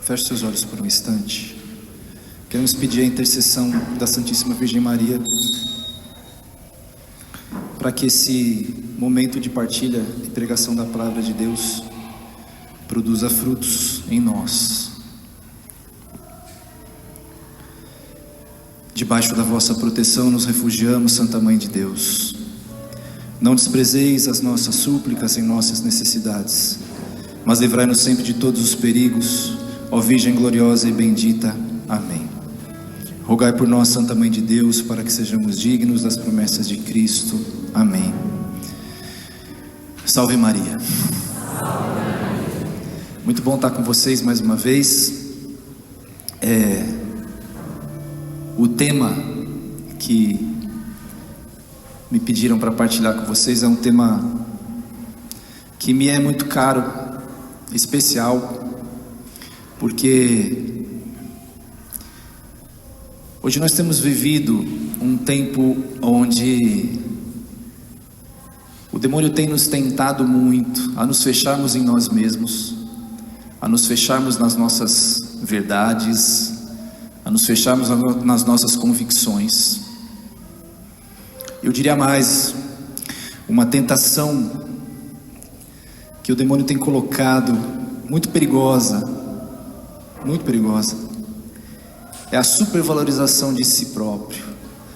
Feche seus olhos por um instante. Queremos pedir a intercessão da Santíssima Virgem Maria para que esse momento de partilha e pregação da palavra de Deus produza frutos em nós. Debaixo da vossa proteção nos refugiamos, Santa Mãe de Deus. Não desprezeis as nossas súplicas em nossas necessidades, mas livrai-nos sempre de todos os perigos, ó Virgem gloriosa e bendita. Amém. Rogai por nós, Santa Mãe de Deus, para que sejamos dignos das promessas de Cristo. Amém. Salve Maria. Muito bom estar com vocês mais uma vez. O tema que me pediram para partilhar com vocês é um tema que me é muito caro, especial, porque hoje nós temos vivido um tempo onde o demônio tem nos tentado muito a nos fecharmos em nós mesmos, a nos fecharmos nas nossas verdades, a nos fecharmos nas nossas convicções. Eu diria mais, uma tentação que o demônio tem colocado, muito perigosa, é a supervalorização de si próprio.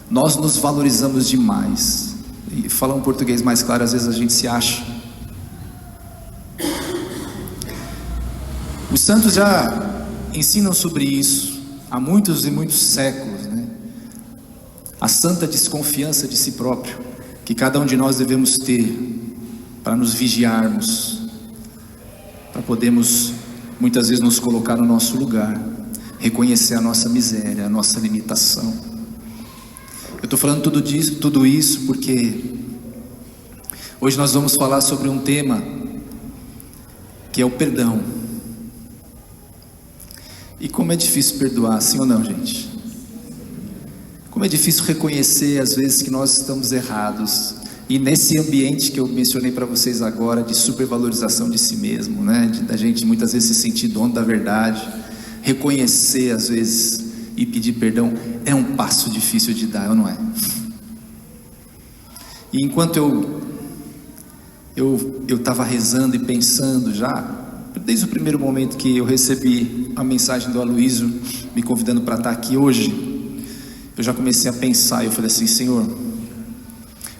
Nós nos valorizamos demais, e falar um português mais claro, às vezes a gente se acha. Os santos já ensinam sobre isso há muitos e muitos séculos, né? A santa desconfiança de si próprio, que cada um de nós devemos ter para nos vigiarmos, para podermos muitas vezes nos colocar no nosso lugar, reconhecer a nossa miséria, a nossa limitação. Eu estou falando tudo isso porque hoje nós vamos falar sobre um tema que é o perdão. E como é difícil perdoar, sim ou não, gente? Como é difícil reconhecer às vezes que nós estamos errados. E nesse ambiente que eu mencionei para vocês agora, de supervalorização de si mesmo, né? Da gente muitas vezes se sentir dono da verdade, reconhecer às vezes e pedir perdão, é um passo difícil de dar, ou não é? E enquanto eu estava rezando e pensando já, desde o primeiro momento que eu recebi a mensagem do Aloysio me convidando para estar aqui hoje, eu já comecei a pensar, eu falei assim: Senhor,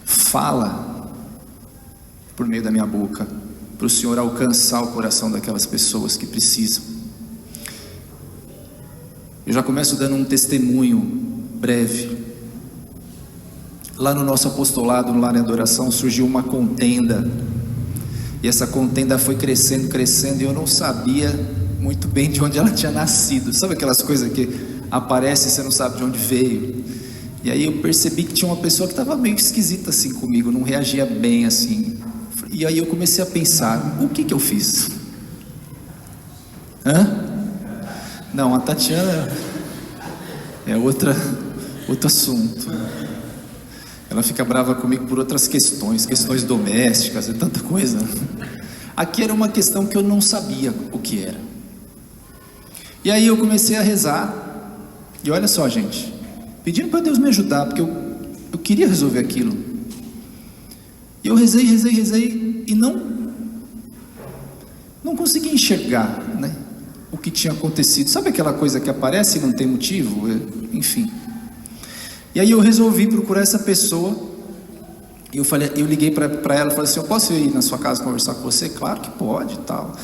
fala por meio da minha boca, para o Senhor alcançar o coração daquelas pessoas que precisam. Eu já começo dando um testemunho breve. Lá no nosso apostolado, no Lar em Adoração, surgiu uma contenda, e essa contenda foi crescendo, e eu não sabia muito bem de onde ela tinha nascido. Sabe aquelas coisas que aparecem e você não sabe de onde veio? E aí eu percebi que tinha uma pessoa que estava meio esquisita assim comigo, não reagia bem assim. E aí eu comecei a pensar, o que eu fiz? Não, a Tatiana é outro assunto. Ela fica brava comigo por outras questões domésticas e tanta coisa. Aqui era uma questão que eu não sabia o que era. E aí eu comecei a rezar. E olha só, gente, pedindo para Deus me ajudar, porque eu queria resolver aquilo. E eu rezei e não consegui enxergar, né, o que tinha acontecido. Sabe aquela coisa que aparece e não tem motivo? Enfim. E aí eu resolvi procurar essa pessoa. E eu liguei para ela e falei assim: eu posso ir na sua casa conversar com você? Claro que pode e tal.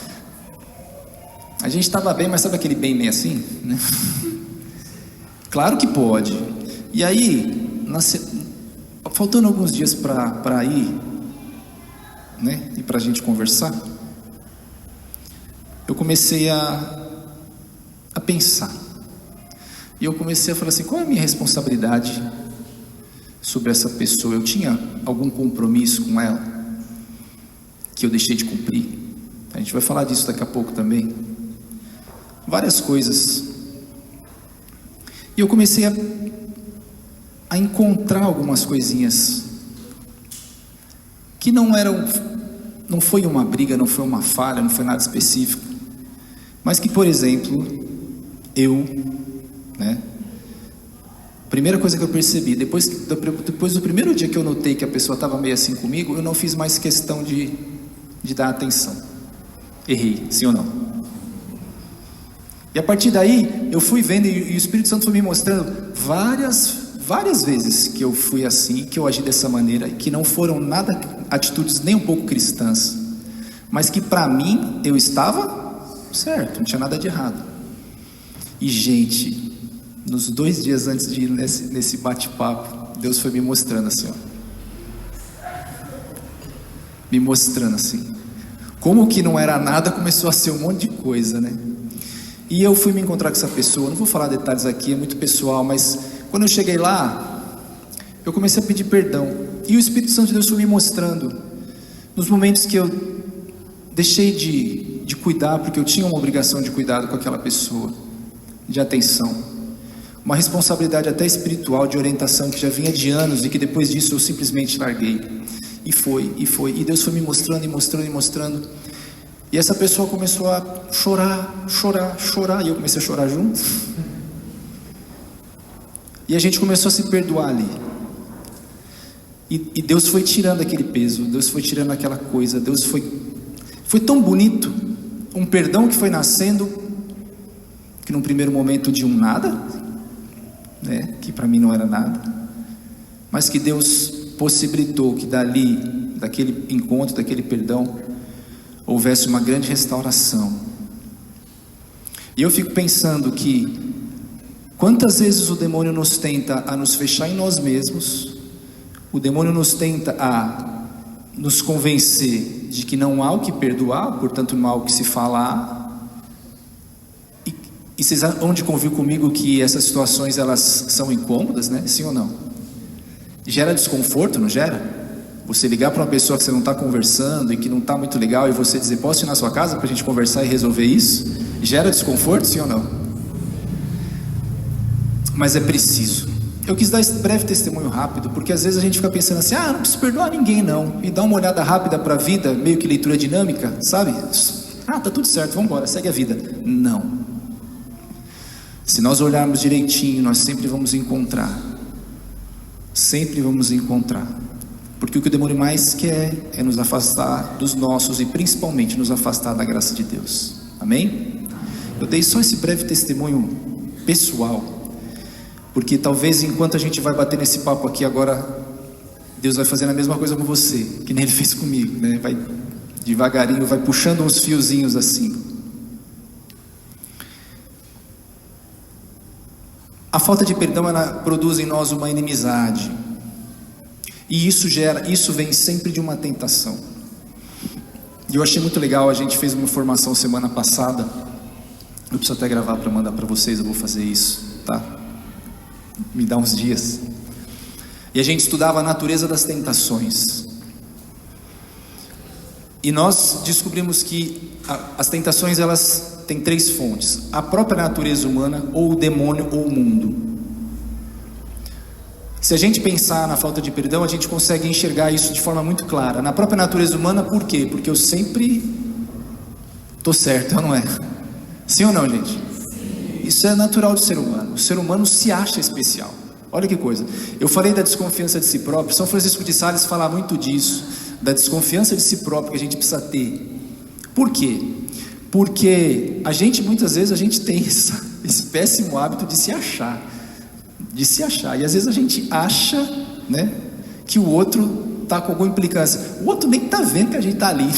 A gente estava bem, mas sabe aquele bem meio assim, né? Claro que pode. E aí, faltando alguns dias para ir, né, e para a gente conversar, eu comecei a pensar. E eu comecei a falar assim: qual é a minha responsabilidade sobre essa pessoa? Eu tinha algum compromisso com ela que eu deixei de cumprir? A gente vai falar disso daqui a pouco também. Várias coisas. E eu comecei a encontrar algumas coisinhas que não foi uma briga, não foi uma falha, não foi nada específico, Mas que, por exemplo, eu, né? Primeira coisa que eu percebi, depois do primeiro dia que eu notei que a pessoa estava meio assim comigo, eu não fiz mais questão de dar atenção. Errei, sim ou não? E a partir daí, eu fui vendo e o Espírito Santo foi me mostrando várias vezes que eu fui assim, que eu agi dessa maneira, que não foram nada atitudes nem um pouco cristãs, mas que para mim eu estava certo, não tinha nada de errado. E gente, nos 2 dias antes de ir nesse bate-papo, Deus foi me mostrando assim, ó. Me mostrando assim. Como que não era nada, começou a ser um monte de coisa, né? E eu fui me encontrar com essa pessoa, não vou falar detalhes aqui, é muito pessoal, mas quando eu cheguei lá, eu comecei a pedir perdão. E o Espírito Santo de Deus foi me mostrando, nos momentos que eu deixei de cuidar, porque eu tinha uma obrigação de cuidado com aquela pessoa, de atenção. Uma responsabilidade até espiritual, de orientação, que já vinha de anos e que depois disso eu simplesmente larguei. E foi. E Deus foi me mostrando e mostrando e mostrando. E essa pessoa começou a chorar. E eu comecei a chorar junto. E a gente começou a se perdoar ali. E Deus foi tirando aquele peso, Deus foi tirando aquela coisa, Deus foi tão bonito. Um perdão que foi nascendo, que num primeiro momento de um nada, né, que para mim não era nada, mas que Deus possibilitou que dali, daquele encontro, daquele perdão, houvesse uma grande restauração. E eu fico pensando que quantas vezes o demônio nos tenta a nos fechar em nós mesmos, o demônio nos tenta a nos convencer de que não há o que perdoar, portanto não há o que se falar. E vocês vão de convir comigo que essas situações elas são incômodas, né? Sim ou não? Gera desconforto, não gera? Você ligar para uma pessoa que você não está conversando e que não está muito legal e você dizer, posso ir na sua casa para a gente conversar e resolver isso? Gera desconforto, sim ou não? Mas é preciso. Eu quis dar esse breve testemunho rápido, porque às vezes a gente fica pensando assim, não preciso perdoar ninguém não, e dá uma olhada rápida para a vida, meio que leitura dinâmica, sabe? Tá tudo certo, vamos embora, segue a vida. Não. Se nós olharmos direitinho, nós sempre vamos encontrar. Sempre vamos encontrar. Porque o que o demônio mais quer é nos afastar dos nossos e principalmente nos afastar da graça de Deus. Amém? Eu dei só esse breve testemunho pessoal, porque talvez enquanto a gente vai bater nesse papo aqui agora, Deus vai fazendo a mesma coisa com você, que nem Ele fez comigo, né? Vai devagarinho, vai puxando uns fiozinhos assim. A falta de perdão, ela produz em nós uma inimizade. E isso vem sempre de uma tentação. E eu achei muito legal, a gente fez uma formação semana passada. Eu preciso até gravar para mandar para vocês, eu vou fazer isso, tá? Me dá uns dias. E a gente estudava a natureza das tentações. E nós descobrimos que as tentações, elas têm 3 fontes: a própria natureza humana, ou o demônio, ou o mundo. Se a gente pensar na falta de perdão, a gente consegue enxergar isso de forma muito clara. Na própria natureza humana, por quê? Porque eu sempre estou certo, não é? Sim ou não, gente? Sim. Isso é natural do ser humano. O ser humano se acha especial. Olha que coisa. Eu falei da desconfiança de si próprio. São Francisco de Sales fala muito disso, da desconfiança de si próprio que a gente precisa ter. Por quê? Porque muitas vezes a gente tem esse péssimo hábito de se achar. E às vezes a gente acha, né, que o outro está com alguma implicância. O outro nem está vendo que a gente está ali.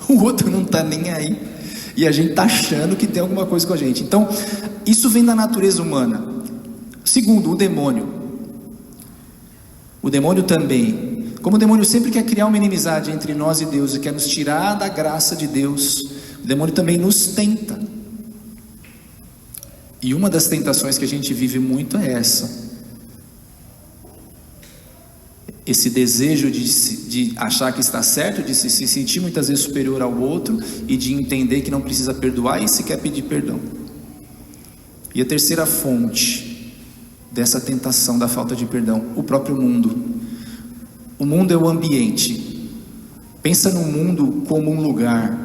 O outro não está nem aí. E a gente está achando que tem alguma coisa com a gente. Então, isso vem da natureza humana. Segundo, o demônio. O demônio também. Como o demônio sempre quer criar uma inimizade entre nós e Deus e quer nos tirar da graça de Deus, o demônio também nos tenta. E uma das tentações que a gente vive muito é essa. Esse desejo de achar que está certo, de se sentir muitas vezes superior ao outro e de entender que não precisa perdoar e sequer pedir perdão. E a terceira fonte dessa tentação da falta de perdão, o próprio mundo. O mundo é o ambiente. Pensa no mundo como um lugar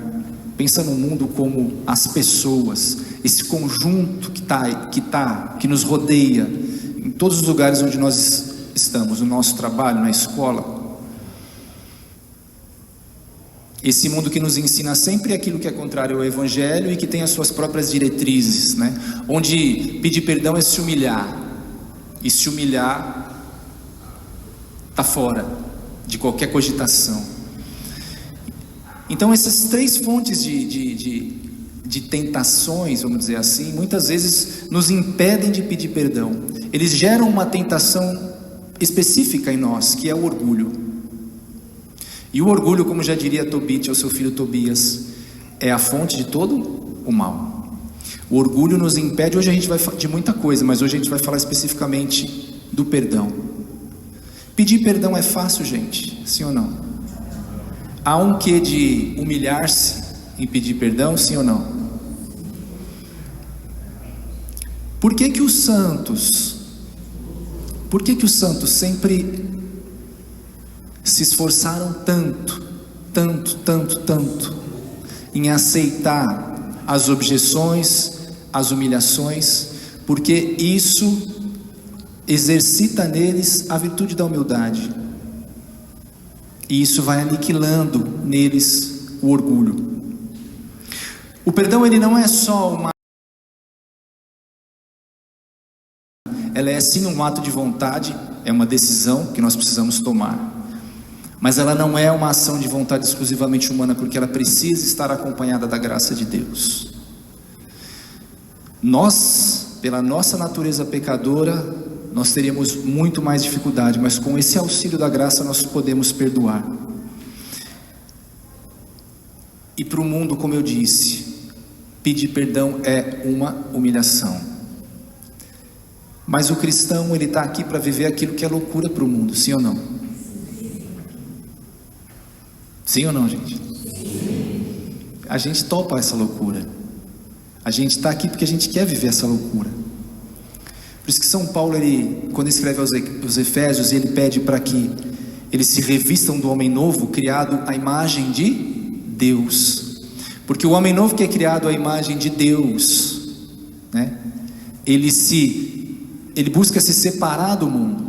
Pensa no mundo como as pessoas, esse conjunto que nos rodeia, em todos os lugares onde nós estamos, no nosso trabalho, na escola. Esse mundo que nos ensina sempre aquilo que é contrário ao Evangelho e que tem as suas próprias diretrizes, né? Onde pedir perdão é se humilhar, e se humilhar está fora de qualquer cogitação. Então essas três fontes de tentações, vamos dizer assim, muitas vezes nos impedem de pedir perdão. Eles geram uma tentação específica em nós, que é o orgulho. E o orgulho, como já diria Tobit ao seu filho Tobias, é a fonte de todo o mal. O orgulho nos impede, hoje a gente vai falar de muita coisa, mas hoje a gente vai falar especificamente do perdão. Pedir perdão é fácil, gente, sim ou não? Há um quê de humilhar-se em pedir perdão, sim ou não? Por que os santos sempre se esforçaram tanto em aceitar as objeções, as humilhações? Porque isso exercita neles a virtude da humildade, e isso vai aniquilando neles o orgulho. O perdão, ele não é só ela é sim um ato de vontade, é uma decisão que nós precisamos tomar, mas ela não é uma ação de vontade exclusivamente humana, porque ela precisa estar acompanhada da graça de Deus. Nós, pela nossa natureza pecadora, nós teríamos muito mais dificuldade, mas com esse auxílio da graça nós podemos perdoar. E para o mundo, como eu disse, pedir perdão é uma humilhação. Mas o cristão, ele está aqui para viver aquilo que é loucura para o mundo, sim ou não? Sim ou não, gente? A gente topa essa loucura. A gente está aqui porque a gente quer viver essa loucura. Por isso que São Paulo, quando escreve aos Efésios, ele pede para que eles se revistam do homem novo, criado à imagem de Deus. Porque o homem novo que é criado à imagem de Deus, né? Ele busca se separar do mundo,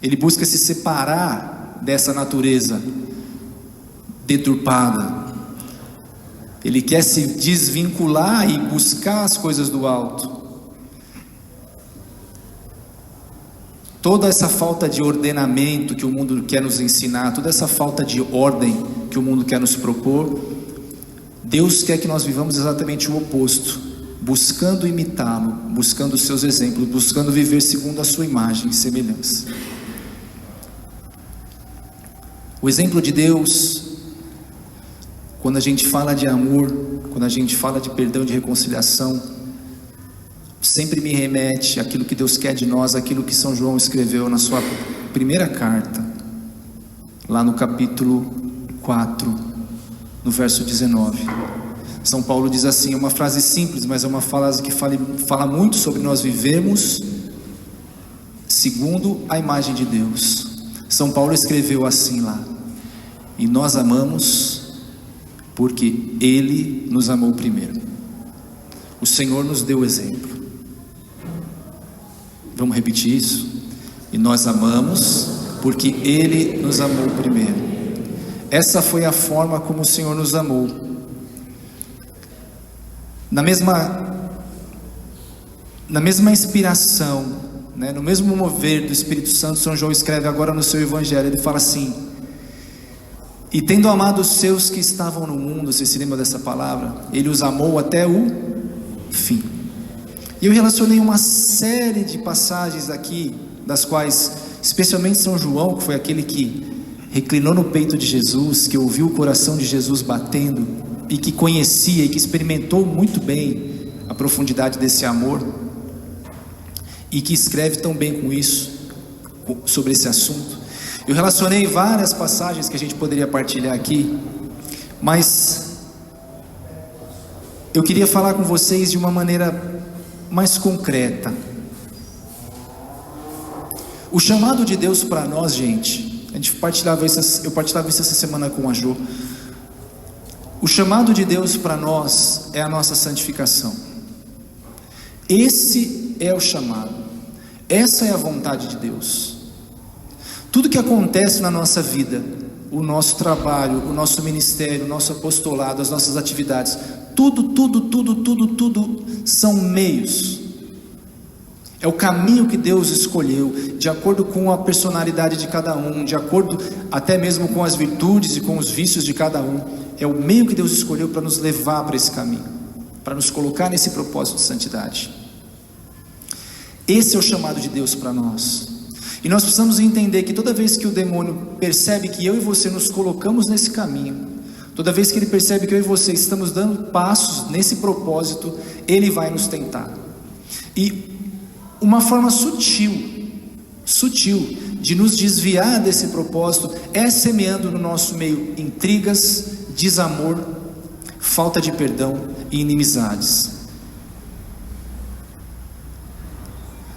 ele busca se separar dessa natureza deturpada, ele quer se desvincular e buscar as coisas do alto. Toda essa falta de ordenamento que o mundo quer nos ensinar, toda essa falta de ordem que o mundo quer nos propor, Deus quer que nós vivamos exatamente o oposto, buscando imitá-lo, buscando os seus exemplos, buscando viver segundo a sua imagem e semelhança. O exemplo de Deus, quando a gente fala de amor, quando a gente fala de perdão, de reconciliação, sempre me remete àquilo que Deus quer de nós, aquilo que São João escreveu na sua primeira carta, lá no capítulo 4, no verso 19. São Paulo diz assim, uma frase simples, mas é uma frase que fala muito sobre nós vivermos segundo a imagem de Deus. São Paulo escreveu assim lá: e nós amamos porque Ele nos amou primeiro. O Senhor nos deu exemplo. Vamos repetir isso? E nós amamos porque Ele nos amou primeiro. Essa foi a forma como o Senhor nos amou. Na mesma inspiração, né, no mesmo mover do Espírito Santo, São João escreve agora no seu Evangelho, ele fala assim: e tendo amado os seus que estavam no mundo, você se lembra dessa palavra? Ele os amou até o fim. E eu relacionei uma série de passagens aqui, das quais, especialmente São João, que foi aquele que reclinou no peito de Jesus, que ouviu o coração de Jesus batendo, e que conhecia e que experimentou muito bem a profundidade desse amor, e que escreve tão bem com isso, sobre esse assunto. Eu relacionei várias passagens que a gente poderia partilhar aqui, mas eu queria falar com vocês de uma maneira mais concreta. O chamado de Deus para nós, gente, eu partilhava isso essa semana com a Jo. O chamado de Deus para nós é a nossa santificação. Esse é o chamado. Essa é a vontade de Deus. Tudo que acontece na nossa vida, o nosso trabalho, o nosso ministério, o nosso apostolado, as nossas atividades, tudo são meios. É o caminho que Deus escolheu, de acordo com a personalidade de cada um, de acordo até mesmo com as virtudes e com os vícios de cada um. É o meio que Deus escolheu para nos levar para esse caminho, para nos colocar nesse propósito de santidade. Esse é o chamado de Deus para nós. E nós precisamos entender que toda vez que o demônio percebe que eu e você nos colocamos nesse caminho, toda vez que ele percebe que eu e você estamos dando passos nesse propósito, ele vai nos tentar. E uma forma sutil de nos desviar desse propósito é semeando no nosso meio intrigas, desamor, falta de perdão e inimizades.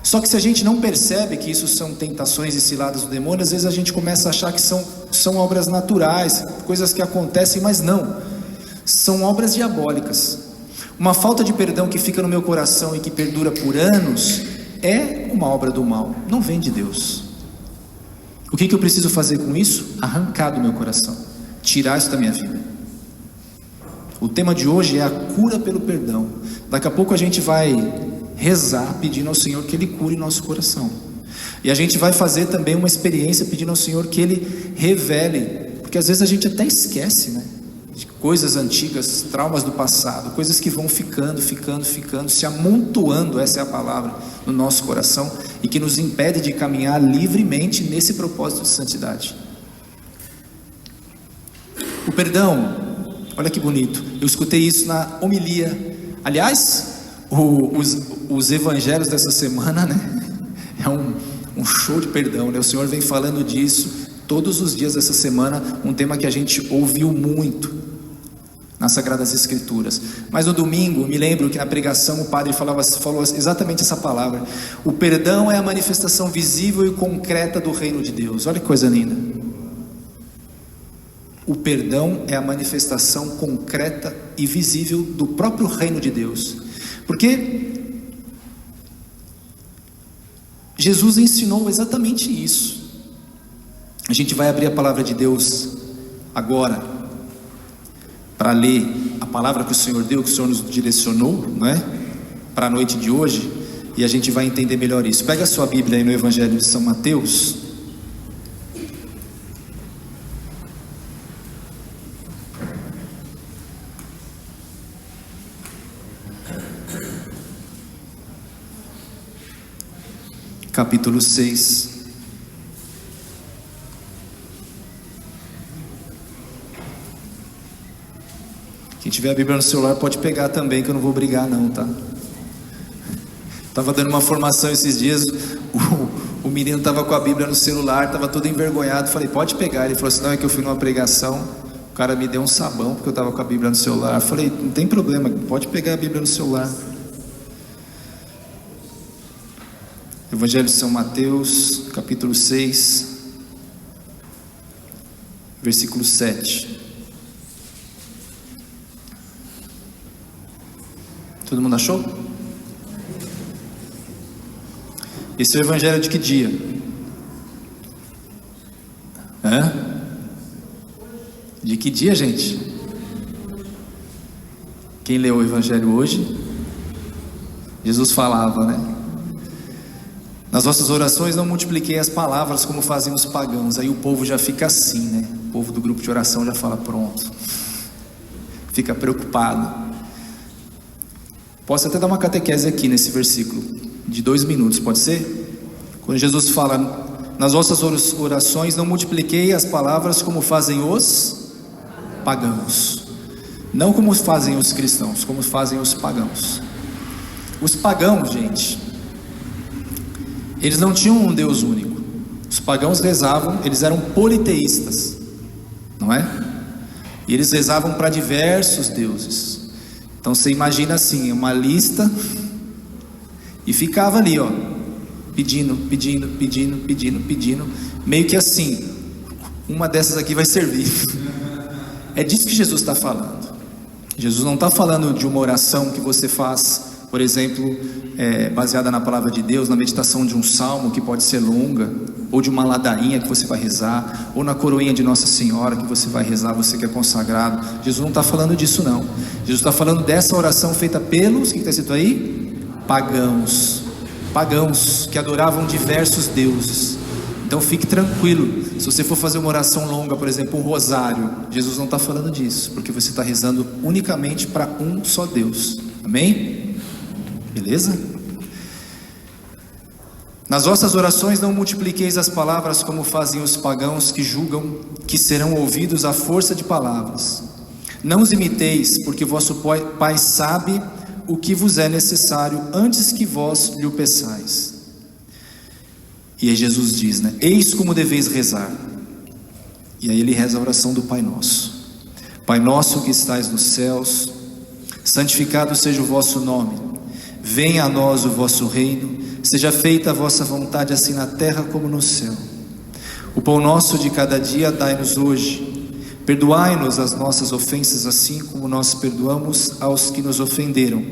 Só que se a gente não percebe que isso são tentações e ciladas do demônio, às vezes a gente começa a achar que são obras naturais, coisas que acontecem, mas não, são obras diabólicas. Uma falta de perdão que fica no meu coração e que perdura por anos é uma obra do mal, não vem de Deus. O que eu preciso fazer com isso? Arrancar do meu coração, tirar isso da minha vida. O tema de hoje é a cura pelo perdão. Daqui a pouco a gente vai rezar pedindo ao Senhor que Ele cure nosso coração, e a gente vai fazer também uma experiência pedindo ao Senhor que Ele revele, porque às vezes a gente até esquece, né, de coisas antigas, traumas do passado, coisas que vão ficando, se amontoando, essa é a palavra, no nosso coração, e que nos impede de caminhar livremente nesse propósito de santidade. O perdão, olha que bonito, eu escutei isso na homilia, aliás, os evangelhos dessa semana, né? É um show de perdão, né? O Senhor vem falando disso todos os dias dessa semana, um tema que a gente ouviu muito nas Sagradas Escrituras. Mas no domingo, me lembro que na pregação o padre falou exatamente essa palavra: o perdão é a manifestação visível e concreta do reino de Deus. Olha que coisa linda. O perdão é a manifestação concreta e visível do próprio reino de Deus. Porque Jesus ensinou exatamente isso. A gente vai abrir a palavra de Deus agora para ler a palavra que o Senhor deu, que o Senhor nos direcionou, não é? Para a noite de hoje, e a gente vai entender melhor isso. Pega a sua Bíblia aí no Evangelho de São Mateus. Capítulo 6. Quem tiver a Bíblia no celular pode pegar também, que eu não vou brigar não, tá? Estava dando uma formação esses dias, o menino estava com a Bíblia no celular, estava todo envergonhado, falei, pode pegar. Ele falou assim, não, é que eu fui numa pregação, o cara me deu um sabão porque eu estava com a Bíblia no celular. Eu falei, não tem problema, pode pegar a Bíblia no celular. Evangelho de São Mateus, capítulo 6, versículo 7. Todo mundo achou? Esse é o evangelho de que dia? De que dia, gente? Quem leu o evangelho hoje? Jesus falava, né? Nas vossas orações não multipliquei as palavras como fazem os pagãos. Aí o povo já fica assim, né? O povo do grupo de oração já fala, pronto. Fica preocupado. Posso até dar uma catequese aqui nesse versículo, de 2 minutos, pode ser? Quando Jesus fala, nas vossas orações não multipliquei as palavras como fazem os pagãos. Não como fazem os cristãos, como fazem os pagãos. Os pagãos, gente, eles não tinham um Deus único. Os pagãos rezavam, eles eram politeístas, não é? E eles rezavam para diversos deuses. Então você imagina assim, uma lista, e ficava ali, ó, pedindo, meio que assim, uma dessas aqui vai servir. É disso que Jesus está falando. Jesus não está falando de uma oração que você faz, por exemplo, baseada na palavra de Deus, na meditação de um salmo que pode ser longa, ou de uma ladainha que você vai rezar, ou na coroinha de Nossa Senhora que você vai rezar, você que é consagrado. Jesus não está falando disso não. Jesus está falando dessa oração feita pelos, o que está escrito aí? Pagãos que adoravam diversos deuses. Então fique tranquilo, se você for fazer uma oração longa, por exemplo, um rosário, Jesus não está falando disso, porque você está rezando unicamente para um só Deus. Amém? Beleza? Nas vossas orações não multipliqueis as palavras como fazem os pagãos, que julgam que serão ouvidos à força de palavras. Não os imiteis, porque vosso Pai sabe o que vos é necessário antes que vós lhe o peçais. E aí Jesus diz, né? Eis como deveis rezar. E aí ele reza a oração do Pai Nosso. Pai nosso que estais nos céus, santificado seja o vosso nome. Venha a nós o vosso reino. Seja feita a vossa vontade, assim na terra como no céu. O pão nosso de cada dia dai-nos hoje. Perdoai-nos as nossas ofensas, assim como nós perdoamos aos que nos ofenderam.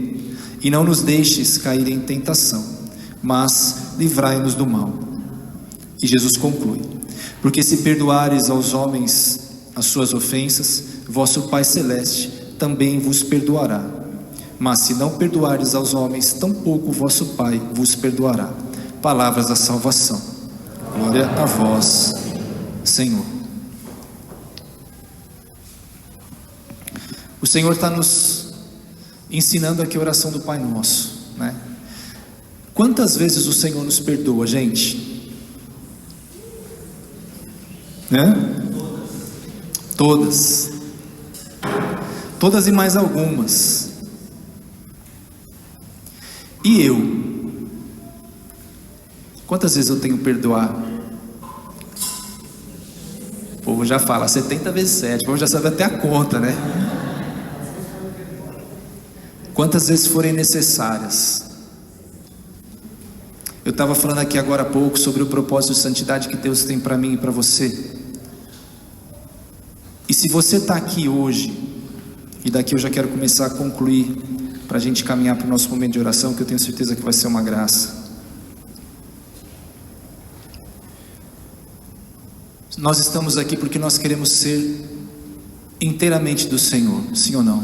E não nos deixes cair em tentação, mas livrai-nos do mal. E Jesus conclui: porque se perdoares aos homens as suas ofensas, vosso Pai Celeste também vos perdoará. Mas se não perdoares aos homens, tampouco vosso Pai vos perdoará. Palavras da salvação. Glória a vós, Senhor. O Senhor está nos ensinando aqui a oração do Pai Nosso, né? Quantas vezes o Senhor nos perdoa, gente? Né? Todas e mais algumas. E eu? Quantas vezes eu tenho que perdoar? O povo já fala 70 vezes 7, o povo já sabe até a conta, né? Quantas vezes forem necessárias. Eu estava falando aqui agora há pouco sobre o propósito de santidade que Deus tem para mim e para você. E se você está aqui hoje, e daqui eu já quero começar a concluir, para a gente caminhar para o nosso momento de oração, que eu tenho certeza que vai ser uma graça. Nós estamos aqui porque nós queremos ser inteiramente do Senhor, sim ou não?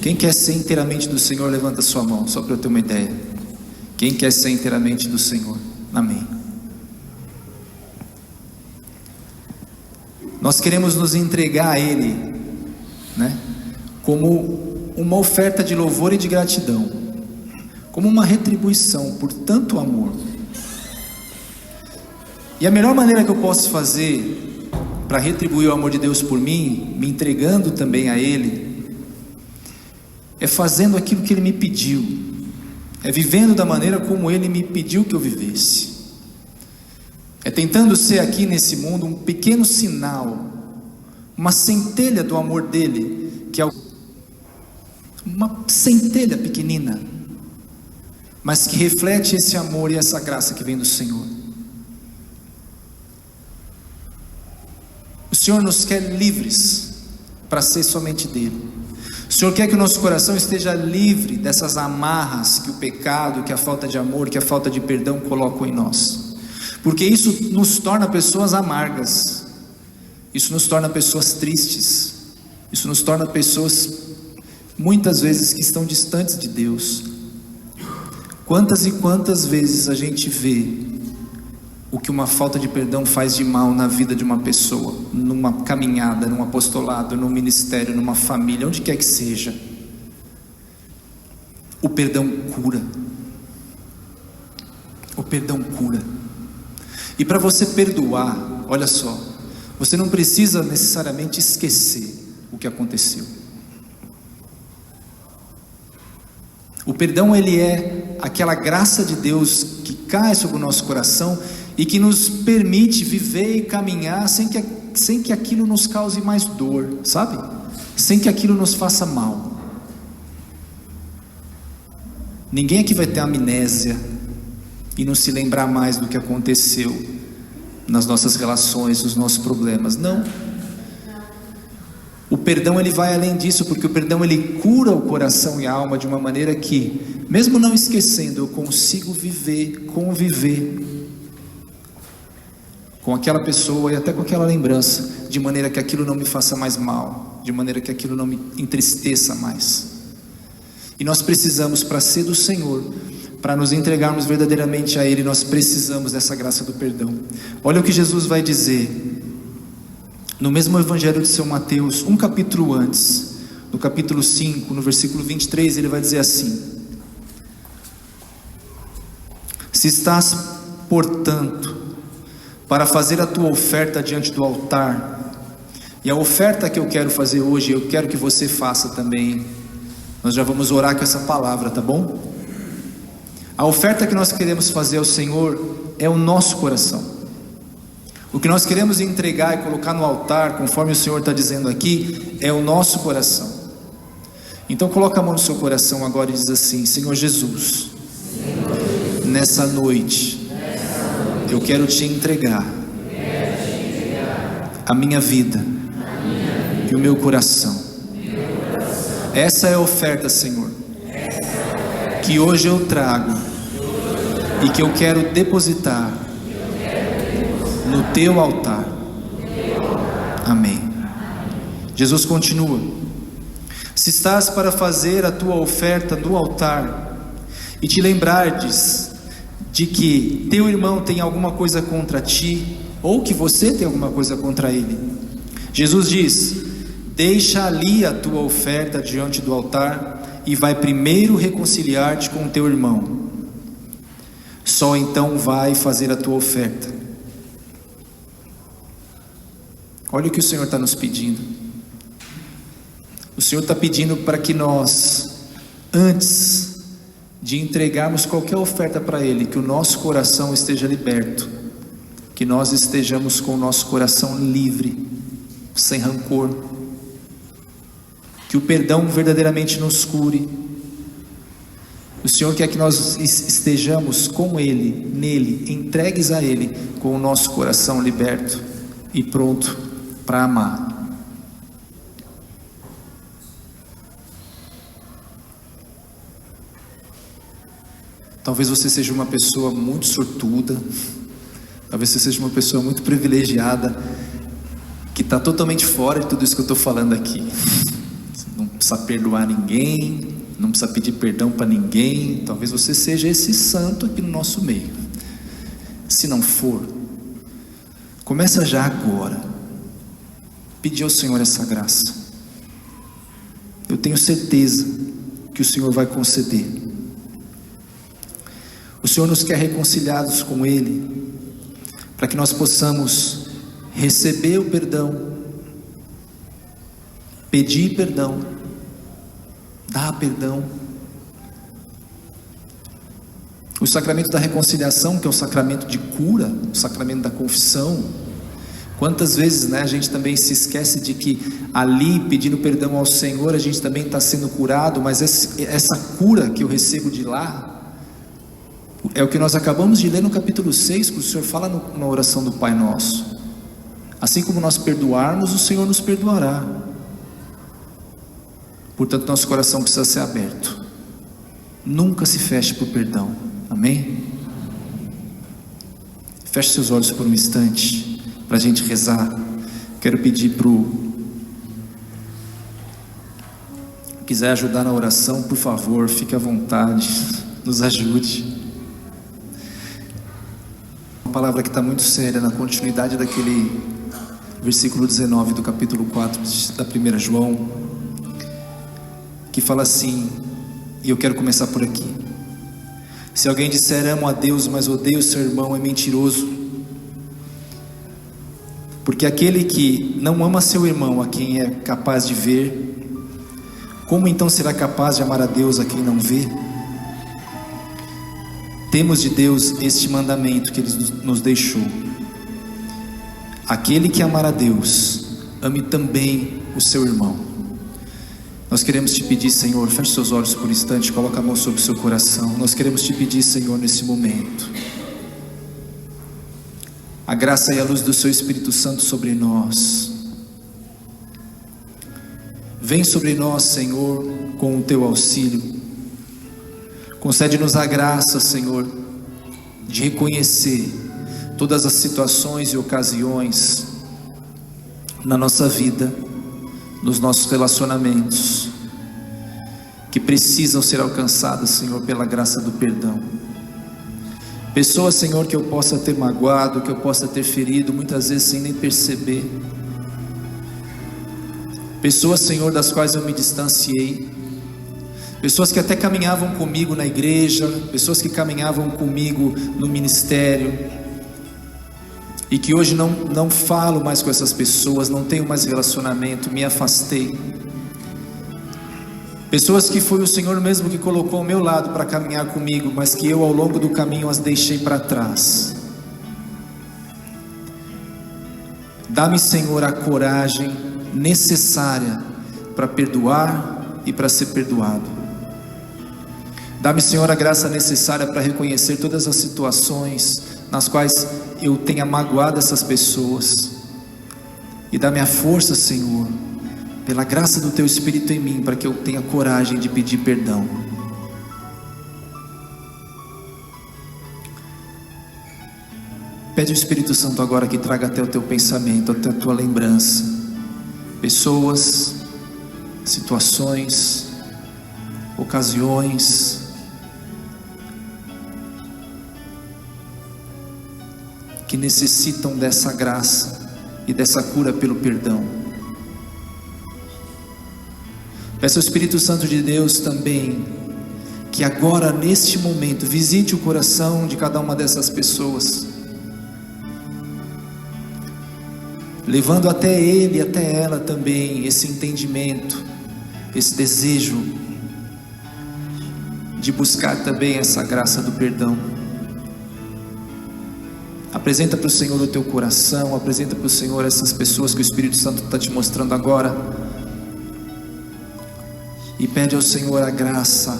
Quem quer ser inteiramente do Senhor, levanta sua mão, só para eu ter uma ideia. Quem quer ser inteiramente do Senhor? Amém. Nós queremos nos entregar a Ele, né? Como uma oferta de louvor e de gratidão, como uma retribuição por tanto amor. E a melhor maneira que eu posso fazer para retribuir o amor de Deus por mim, me entregando também a Ele, é fazendo aquilo que Ele me pediu, é vivendo da maneira como Ele me pediu que eu vivesse, é tentando ser aqui nesse mundo um pequeno sinal, uma centelha do amor dEle, que é uma centelha pequenina, mas que reflete esse amor e essa graça que vem do Senhor. O Senhor nos quer livres para ser somente dEle. O Senhor quer que o nosso coração esteja livre dessas amarras que o pecado, que a falta de amor, que a falta de perdão colocam em nós, porque isso nos torna pessoas amargas, isso nos torna pessoas tristes, isso nos torna pessoas muitas vezes que estão distantes de Deus. Quantas e quantas vezes a gente vê o que uma falta de perdão faz de mal na vida de uma pessoa, numa caminhada, num apostolado, num ministério, numa família, onde quer que seja. O perdão cura. O perdão cura. E para você perdoar, olha só, você não precisa necessariamente esquecer o que aconteceu. O perdão, ele é aquela graça de Deus que cai sobre o nosso coração e que nos permite viver e caminhar sem que aquilo nos cause mais dor, sabe? Sem que aquilo nos faça mal. Ninguém aqui vai ter amnésia e não se lembrar mais do que aconteceu nas nossas relações, nos nossos problemas, não. O perdão ele vai além disso, porque o perdão ele cura o coração e a alma de uma maneira que, mesmo não esquecendo, eu consigo conviver com aquela pessoa e até com aquela lembrança, de maneira que aquilo não me faça mais mal, de maneira que aquilo não me entristeça mais. E nós precisamos, para ser do Senhor, para nos entregarmos verdadeiramente a Ele, nós precisamos dessa graça do perdão. Olha o que Jesus vai dizer no mesmo Evangelho de São Mateus, um capítulo antes, no capítulo 5, no versículo 23, ele vai dizer assim: se estás, portanto, para fazer a tua oferta diante do altar, e a oferta que eu quero fazer hoje, eu quero que você faça também, nós já vamos orar com essa palavra, tá bom? A oferta que nós queremos fazer ao Senhor é o nosso coração. O que nós queremos entregar e colocar no altar, conforme o Senhor está dizendo aqui, é o nosso coração. Então coloca a mão no seu coração agora e diz assim: Senhor Jesus, nessa noite, eu quero te entregar a minha vida e o meu coração. Essa é a oferta, Senhor, que hoje eu trago e que eu quero depositar no teu altar. Amém. Jesus continua: se estás para fazer a tua oferta no altar e te lembrardes de que teu irmão tem alguma coisa contra ti, ou que você tem alguma coisa contra ele, Jesus diz: deixa ali a tua oferta diante do altar e vai primeiro reconciliar-te com o teu irmão. Só então vai fazer a tua oferta. Olha o que o Senhor está nos pedindo. O Senhor está pedindo para que nós, antes de entregarmos qualquer oferta para Ele, que o nosso coração esteja liberto, que nós estejamos com o nosso coração livre, sem rancor, que o perdão verdadeiramente nos cure. O Senhor quer que nós estejamos com Ele, nele, entregues a Ele, com o nosso coração liberto e pronto para amar. Talvez você seja uma pessoa muito sortuda, talvez você seja uma pessoa muito privilegiada, que está totalmente fora de tudo isso que eu estou falando aqui. Você não precisa perdoar ninguém, não precisa pedir perdão para ninguém. Talvez você seja esse santo aqui no nosso meio. Se não for, começa já agora pedir ao Senhor essa graça. Eu tenho certeza que o Senhor vai conceder. O Senhor nos quer reconciliados com Ele, para que nós possamos receber o perdão, pedir perdão, dar perdão. O sacramento da reconciliação, que é o sacramento de cura, o sacramento da confissão. Quantas vezes, a gente também se esquece de que ali, pedindo perdão ao Senhor, a gente também está sendo curado, mas essa cura que eu recebo de lá, é o que nós acabamos de ler no capítulo 6, que o Senhor fala na oração do Pai Nosso. Assim como nós perdoarmos, o Senhor nos perdoará. Portanto, nosso coração precisa ser aberto. Nunca se feche para o perdão. Amém? Feche seus olhos por um instante, para a gente rezar. Quero pedir para quiser ajudar na oração, por favor, fique à vontade, nos ajude. Uma palavra que está muito séria, na continuidade daquele versículo 19 do capítulo 4 da 1 João, que fala assim, e eu quero começar por aqui: se alguém disser amo a Deus, mas odeia o seu irmão, é mentiroso. Porque aquele que não ama seu irmão, a quem é capaz de ver, como então será capaz de amar a Deus a quem não vê? Temos de Deus este mandamento que Ele nos deixou: aquele que amar a Deus, ame também o seu irmão. Nós queremos te pedir, Senhor, feche seus olhos por um instante, coloca a mão sobre o seu coração. Nós queremos te pedir, Senhor, nesse momento, a graça e a luz do seu Espírito Santo sobre nós. Vem sobre nós, Senhor, com o teu auxílio. Concede-nos a graça, Senhor, de reconhecer todas as situações e ocasiões na nossa vida, nos nossos relacionamentos, que precisam ser alcançadas, Senhor, pela graça do perdão. Pessoas, Senhor, que eu possa ter magoado, que eu possa ter ferido, muitas vezes sem nem perceber. Pessoas, Senhor, das quais eu me distanciei. Pessoas que até caminhavam comigo na igreja, pessoas que caminhavam comigo no ministério, e que hoje não falo mais com essas pessoas, não tenho mais relacionamento, me afastei. Pessoas que foi o Senhor mesmo que colocou ao meu lado para caminhar comigo, mas que eu ao longo do caminho as deixei para trás. Dá-me, Senhor, a coragem necessária para perdoar e para ser perdoado. Dá-me, Senhor, a graça necessária para reconhecer todas as situações nas quais eu tenha magoado essas pessoas. E dá-me a força, Senhor, pela graça do Teu Espírito em mim, para que eu tenha coragem de pedir perdão. Pede ao Espírito Santo agora que traga até o teu pensamento, até a tua lembrança, pessoas, situações, ocasiões, que necessitam dessa graça e dessa cura pelo perdão. Peço ao Espírito Santo de Deus também que agora, neste momento, visite o coração de cada uma dessas pessoas, levando até ele e até ela também esse entendimento, esse desejo de buscar também essa graça do perdão. Apresenta para o Senhor o teu coração, apresenta para o Senhor essas pessoas que o Espírito Santo está te mostrando agora, e pede ao Senhor a graça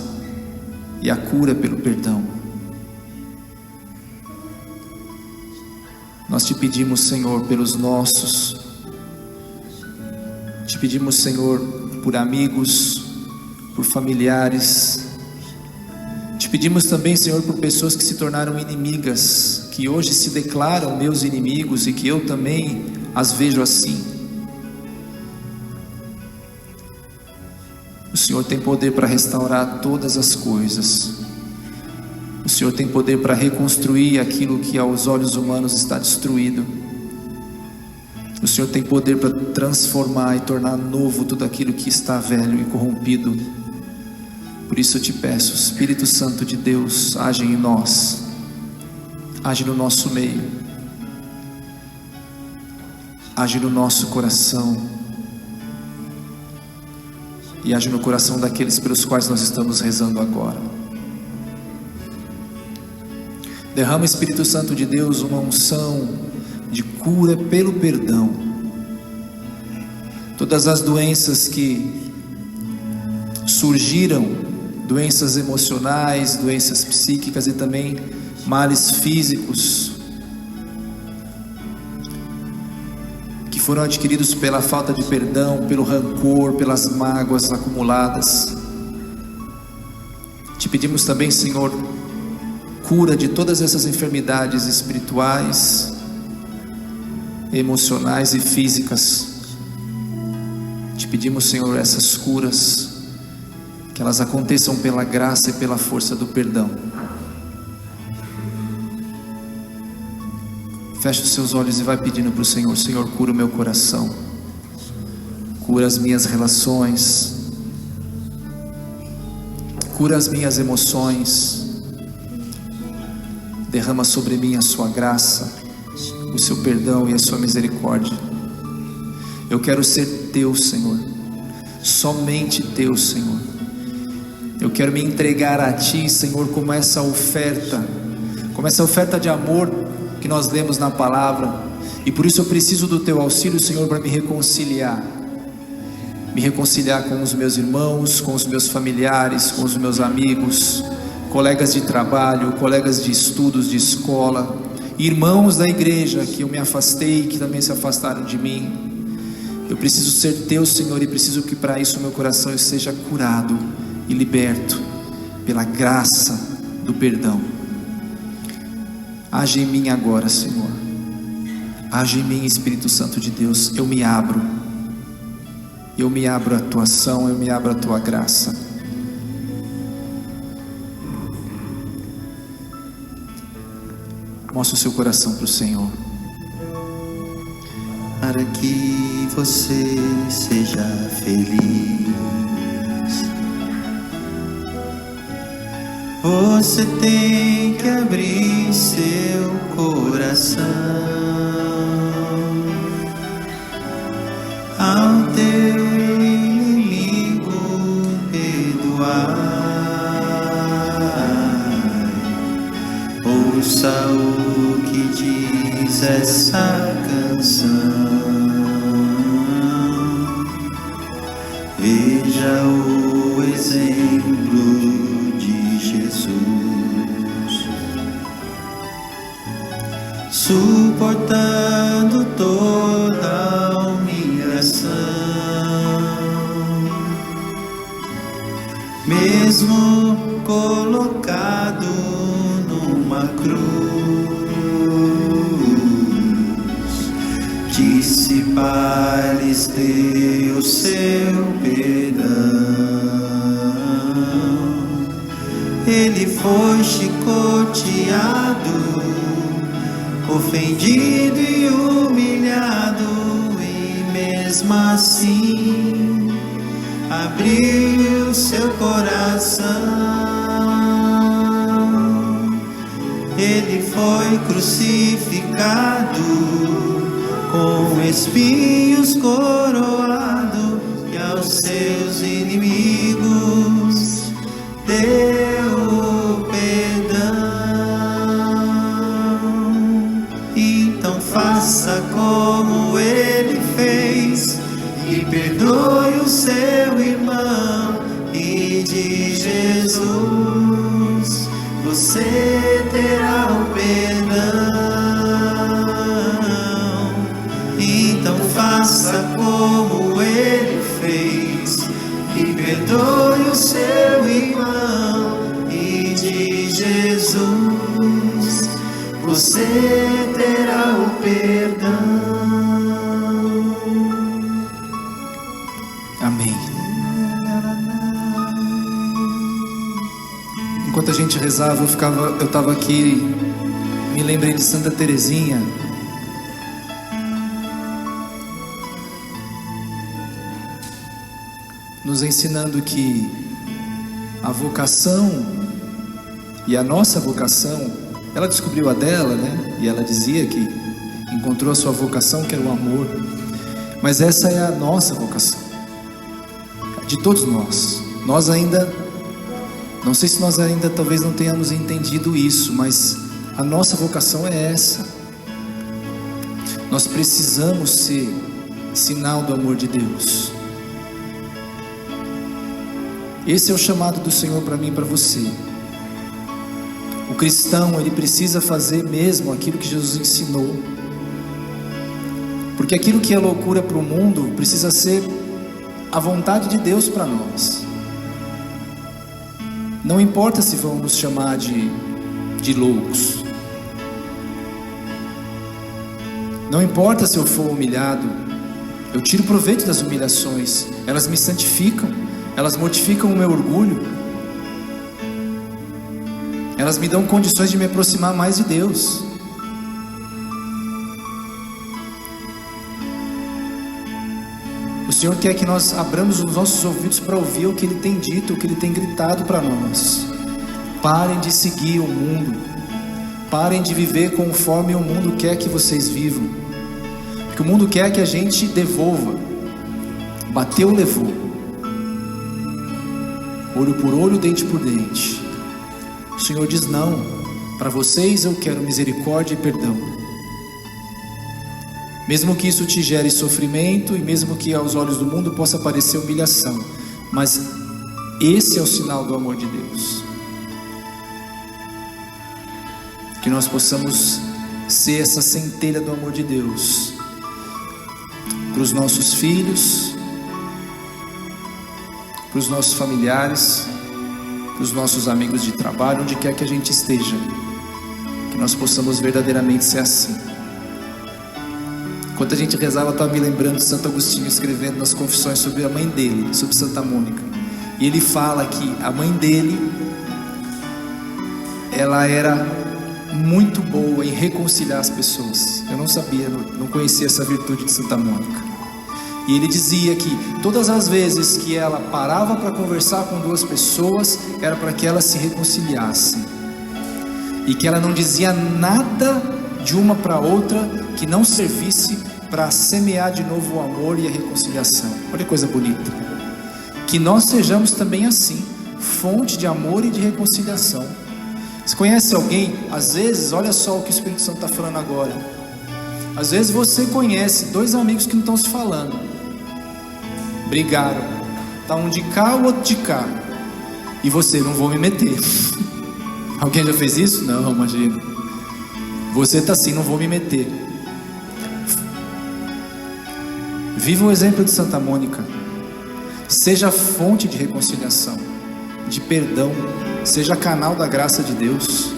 e a cura pelo perdão. Nós te pedimos, Senhor, pelos nossos, te pedimos, Senhor, por amigos, por familiares, te pedimos também, Senhor, por pessoas que se tornaram inimigas, que hoje se declaram meus inimigos e que eu também as vejo assim. O Senhor tem poder para restaurar todas as coisas. O Senhor tem poder para reconstruir aquilo que aos olhos humanos está destruído. O Senhor tem poder para transformar e tornar novo tudo aquilo que está velho e corrompido. Por isso eu te peço, Espírito Santo de Deus, age em nós, age no nosso meio, age no nosso coração, e age no coração daqueles pelos quais nós estamos rezando agora. Derrama, Espírito Santo de Deus, uma unção de cura pelo perdão. Todas as doenças que surgiram, doenças emocionais, doenças psíquicas e também males físicos, que foram adquiridos pela falta de perdão, pelo rancor, pelas mágoas acumuladas. Te pedimos também, Senhor, cura de todas essas enfermidades espirituais, emocionais e físicas. Te pedimos, Senhor, essas curas, que elas aconteçam pela graça e pela força do perdão. Feche os seus olhos e vai pedindo para o Senhor: Senhor, cura o meu coração, cura as minhas relações, cura as minhas emoções, derrama sobre mim a sua graça, o seu perdão e a sua misericórdia. Eu quero ser teu, Senhor, somente teu, Senhor. Eu quero me entregar a ti, Senhor, como essa oferta de amor que nós lemos na palavra. E por isso eu preciso do teu auxílio, Senhor, para me reconciliar com os meus irmãos, com os meus familiares, com os meus amigos, colegas de trabalho, colegas de estudos, de escola, irmãos da igreja que eu me afastei e que também se afastaram de mim. Eu preciso ser teu, Senhor, e preciso que para isso o meu coração seja curado e liberto pela graça do perdão. Age em mim agora, Senhor. Age em mim, Espírito Santo de Deus. Eu me abro à tua ação, eu me abro à tua graça. Mostre o seu coração para o Senhor. Para que você seja feliz, você tem que abrir seu coração ao teu inimigo, perdoar. Ouça o que diz essa canção. Veja o exemplo de Jesus, suportando toda a humilhação, mesmo colocado numa cruz. Disse para lhes deu seu perdão. Ele foi chicoteado, ofendido e humilhado, e mesmo assim abriu seu coração. Ele foi crucificado, com espinhos coroado, e aos seus inimigos deu perdão. Então faça como ele fez e perdoe o seu irmão, e de Jesus você terá o perdão. Então faça como ele fez e perdoe o seu irmão, e de Jesus você terá o perdão. Amém. Enquanto a gente rezava, eu estava aqui, me lembrei de Santa Teresinha. Nos ensinando que a vocação e a nossa vocação, ela descobriu a dela, né? E ela dizia que encontrou a sua vocação, que era o amor. Mas essa é a nossa vocação, de todos nós. Nós ainda, não sei se nós ainda talvez não tenhamos entendido isso, mas a nossa vocação é essa. Nós precisamos ser sinal do amor de Deus. Esse é o chamado do Senhor para mim e para você. O cristão, ele precisa fazer mesmo aquilo que Jesus ensinou, porque aquilo que é loucura para o mundo precisa ser a vontade de Deus para nós. Não importa se vão nos chamar de loucos, não importa se eu for humilhado, eu tiro proveito das humilhações, elas me santificam, elas mortificam o meu orgulho, elas me dão condições de me aproximar mais de Deus. O Senhor quer que nós abramos os nossos ouvidos para ouvir o que Ele tem dito, o que Ele tem gritado para nós. Parem de seguir o mundo, parem de viver conforme o mundo quer que vocês vivam, porque o mundo quer que a gente devolva. Bateu, levou. Olho por olho, dente por dente. O Senhor diz não. Para vocês eu quero misericórdia e perdão. Mesmo que isso te gere sofrimento, e mesmo que aos olhos do mundo possa parecer humilhação, mas esse é o sinal do amor de Deus. Que nós possamos ser essa centelha do amor de Deus, para os nossos filhos, para os nossos familiares, para os nossos amigos de trabalho, onde quer que a gente esteja, que nós possamos verdadeiramente ser assim. Enquanto a gente rezava, eu estava me lembrando de Santo Agostinho escrevendo nas Confissões sobre a mãe dele, sobre Santa Mônica. E ele fala que a mãe dele, ela era muito boa em reconciliar as pessoas. Eu não sabia, não conhecia essa virtude de Santa Mônica. E ele dizia que todas as vezes que ela parava para conversar com duas pessoas, era para que elas se reconciliassem. E que ela não dizia nada de uma para outra que não servisse para semear de novo o amor e a reconciliação. Olha que coisa bonita. Que nós sejamos também assim, fonte de amor e de reconciliação. Você conhece alguém? Às vezes, olha só o que o Espírito Santo está falando agora. Às vezes você conhece dois amigos que não estão se falando, brigaram, tá um de cá, o outro de cá, e você: não vou me meter. Alguém já fez isso? Não, imagina. Você está assim: não vou me meter. Viva o exemplo de Santa Mônica. Seja fonte de reconciliação, de perdão. Seja canal da graça de Deus.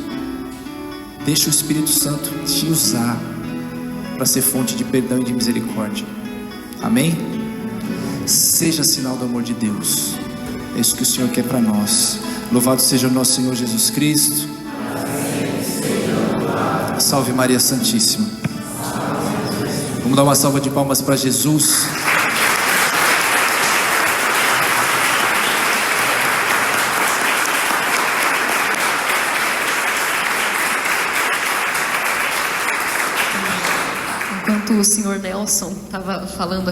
Deixe o Espírito Santo te usar para ser fonte de perdão e de misericórdia. Amém? Seja sinal do amor de Deus. É isso que o Senhor quer para nós. Louvado seja o nosso Senhor Jesus Cristo. Salve Maria Santíssima. Vamos dar uma salva de palmas para Jesus. Enquanto o senhor Nelson estava falando